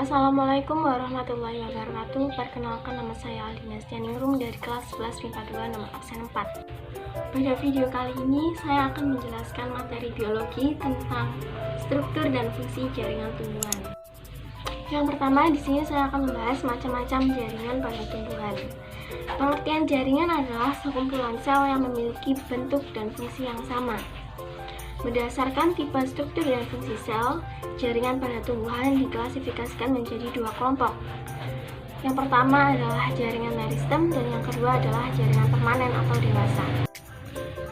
Assalamualaikum warahmatullahi wabarakatuh. Perkenalkan, nama saya Aldina Stianingrum dari kelas 11 MIPA 2 nomor absen 4. Pada video kali ini saya akan menjelaskan materi biologi tentang struktur dan fungsi jaringan tumbuhan. Yang pertama, di sini saya akan membahas macam-macam jaringan pada tumbuhan. Pengertian jaringan adalah sekumpulan sel yang memiliki bentuk dan fungsi yang sama. Berdasarkan tipe struktur dan fungsi sel, jaringan pada tumbuhan diklasifikasikan menjadi dua kelompok. Yang pertama adalah jaringan meristem dan yang kedua adalah jaringan permanen atau dewasa.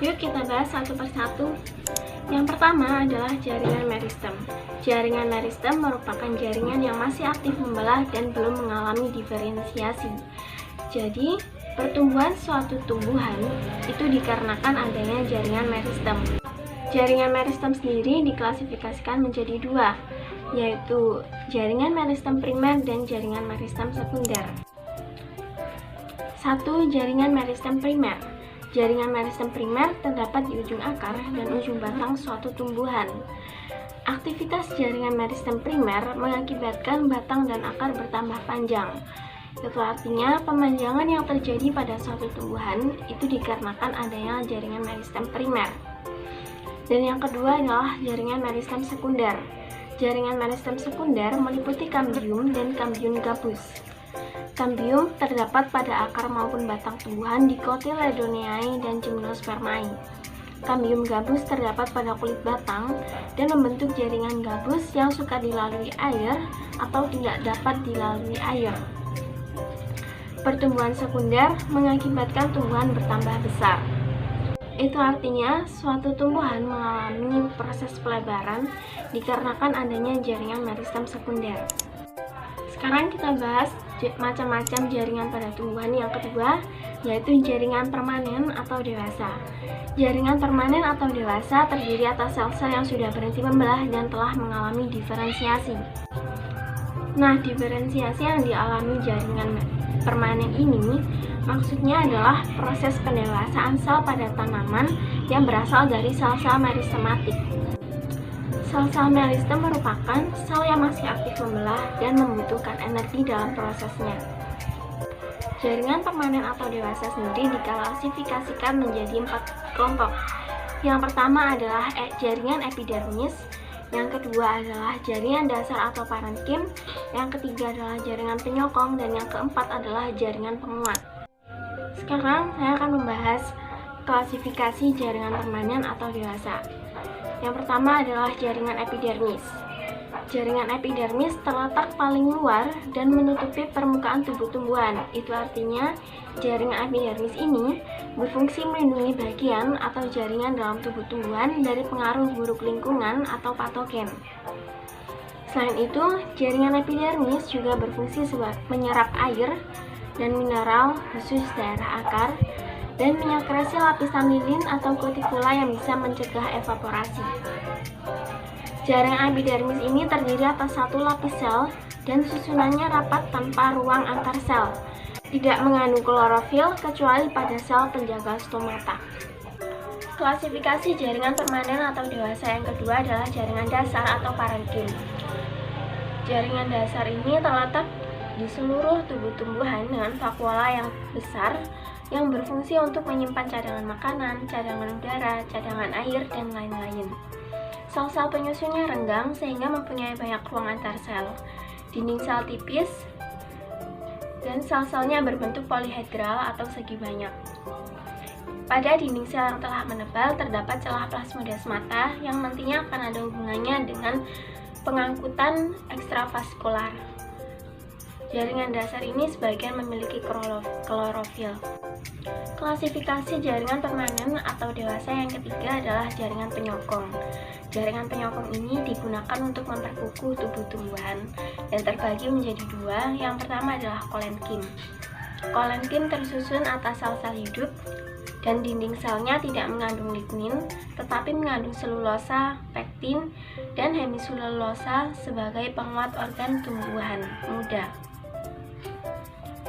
Yuk kita bahas satu persatu. Yang pertama adalah jaringan meristem. Jaringan meristem merupakan jaringan yang masih aktif membelah dan belum mengalami diferensiasi. Jadi, pertumbuhan suatu tumbuhan itu dikarenakan adanya jaringan meristem. Jaringan meristem sendiri diklasifikasikan menjadi dua, yaitu jaringan meristem primer dan jaringan meristem sekunder. 1. Jaringan meristem primer. Jaringan meristem primer terdapat di ujung akar dan ujung batang suatu tumbuhan. Aktivitas jaringan meristem primer mengakibatkan batang dan akar bertambah panjang. Itu artinya pemanjangan yang terjadi pada suatu tumbuhan itu dikarenakan adanya jaringan meristem primer. Dan yang kedua adalah jaringan meristem sekunder. Jaringan meristem sekunder meliputi kambium dan kambium gabus. Kambium terdapat pada akar maupun batang tumbuhan di Cotyledonea dan Gymnospermae. Kambium gabus terdapat pada kulit batang dan membentuk jaringan gabus yang suka dilalui air atau tidak dapat dilalui air. Pertumbuhan sekunder mengakibatkan tumbuhan bertambah besar. Itu artinya suatu tumbuhan mengalami proses pelebaran dikarenakan adanya jaringan meristem sekunder. Sekarang kita bahas macam-macam jaringan pada tumbuhan. Yang kedua yaitu jaringan permanen atau dewasa. Jaringan permanen atau dewasa terdiri atas sel-sel yang sudah berhenti membelah dan telah mengalami diferensiasi. Nah, diferensiasi yang dialami jaringan permanen ini maksudnya adalah proses pendewasaan sel pada tanaman yang berasal dari sel-sel meristematik. Sel-sel meristem merupakan sel yang masih aktif membelah dan membutuhkan energi dalam prosesnya. Jaringan permanen atau dewasa sendiri diklasifikasikan menjadi 4 kelompok. Yang pertama adalah jaringan epidermis, yang kedua adalah jaringan dasar atau parenkim, yang ketiga adalah jaringan penyokong, dan yang keempat adalah jaringan penguat. Sekarang saya akan membahas klasifikasi jaringan permanen atau dewasa. Yang pertama adalah jaringan epidermis. Jaringan epidermis terletak paling luar dan menutupi permukaan tubuh tumbuhan. Itu artinya jaringan epidermis ini berfungsi melindungi bagian atau jaringan dalam tubuh tumbuhan dari pengaruh buruk lingkungan atau patogen. Selain itu, jaringan epidermis juga berfungsi sebagai menyerap air dan mineral khusus daerah akar dan menyekresi lapisan lilin atau kutikula yang bisa mencegah evaporasi. Jaringan epidermis ini terdiri atas satu lapis sel dan susunannya rapat tanpa ruang antar sel. Tidak mengandung klorofil kecuali pada sel penjaga stomata. Klasifikasi jaringan permanen atau dewasa yang kedua adalah jaringan dasar atau parenkim. Jaringan dasar ini terletak di seluruh tubuh tumbuhan dengan vakuola yang besar yang berfungsi untuk menyimpan cadangan makanan, cadangan udara, cadangan air, dan lain-lain. Sel-sel penyusunnya renggang sehingga mempunyai banyak ruang antar sel. Dinding sel tipis dan sel-selnya berbentuk polihedral atau segi banyak. Pada dinding sel yang telah menebal terdapat celah plasmodesmata yang nantinya akan ada hubungannya dengan pengangkutan ekstravaskular. Jaringan dasar ini sebagian memiliki klorofil. Klasifikasi jaringan permanen atau dewasa yang ketiga adalah jaringan penyokong. Jaringan penyokong ini digunakan untuk memperkukuh tubuh tumbuhan dan terbagi menjadi dua. Yang pertama adalah kolenkim. Kolenkim tersusun atas sel-sel hidup dan dinding selnya tidak mengandung lignin, tetapi mengandung selulosa, pektin, dan hemiselulosa sebagai penguat organ tumbuhan muda.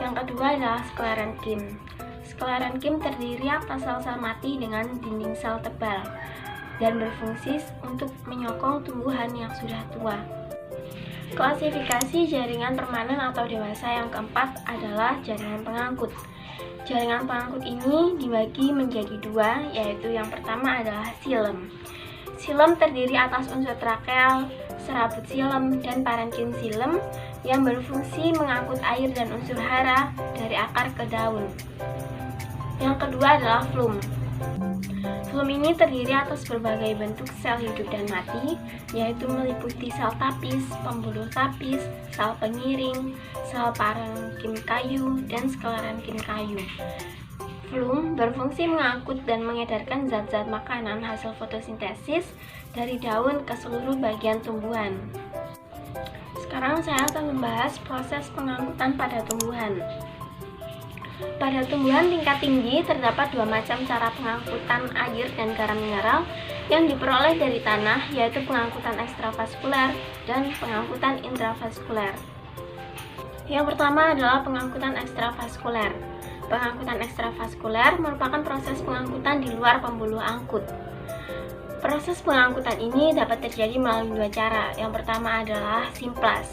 Yang kedua adalah sklerenkim. Sklerenkim terdiri atas sel-sel mati dengan dinding sel tebal dan berfungsi untuk menyokong tumbuhan yang sudah tua. Klasifikasi jaringan permanen atau dewasa yang keempat adalah jaringan pengangkut. Jaringan pengangkut ini dibagi menjadi dua, yaitu yang pertama adalah silem. Silem terdiri atas unsur trakeal, serabut silem, dan parenkim silem yang berfungsi mengangkut air dan unsur hara dari akar ke daun. Yang kedua adalah flum. Flum ini terdiri atas berbagai bentuk sel hidup dan mati, yaitu meliputi sel tapis, pembuluh tapis, sel pengiring, sel parenkim kayu, dan sklerenkim kayu. Flum berfungsi mengangkut dan mengedarkan zat-zat makanan hasil fotosintesis dari daun ke seluruh bagian tumbuhan. Sekarang saya akan membahas proses pengangkutan pada tumbuhan. Pada tumbuhan tingkat tinggi terdapat dua macam cara pengangkutan air dan garam mineral yang diperoleh dari tanah, yaitu pengangkutan ekstravaskuler dan pengangkutan intravaskuler. Yang pertama adalah pengangkutan ekstravaskuler. Pengangkutan ekstravaskuler merupakan proses pengangkutan di luar pembuluh angkut. Proses pengangkutan ini dapat terjadi melalui dua cara. Yang pertama adalah simplas.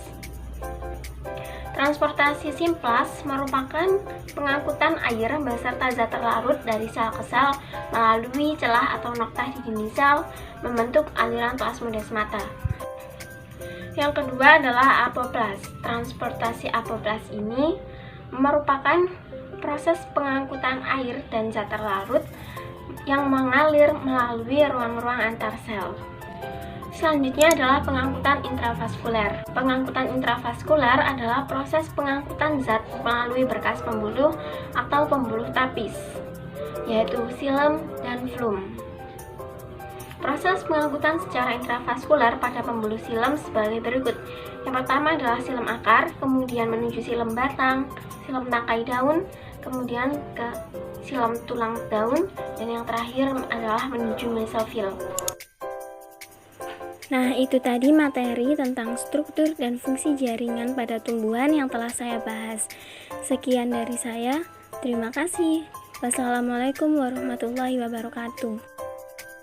Transportasi simplas merupakan pengangkutan air beserta zat terlarut dari sel ke sel melalui celah atau noktah di dinding sel membentuk aliran plasmodesmata. Yang kedua adalah apoplas. Transportasi apoplas ini merupakan proses pengangkutan air dan zat terlarut yang mengalir melalui ruang-ruang antar sel. Selanjutnya adalah pengangkutan intravaskuler. Pengangkutan intravaskuler adalah proses pengangkutan zat melalui berkas pembuluh atau pembuluh tapis, yaitu silem dan flum. Proses pengangkutan secara intravaskuler pada pembuluh silem sebagai berikut. Yang pertama adalah silem akar, kemudian menuju silem batang, silem tangkai daun, kemudian ke silem tulang daun, dan yang terakhir adalah menuju mesofil. Nah, itu tadi materi tentang struktur dan fungsi jaringan pada tumbuhan yang telah saya bahas. Sekian dari saya, terima kasih. Wassalamualaikum warahmatullahi wabarakatuh.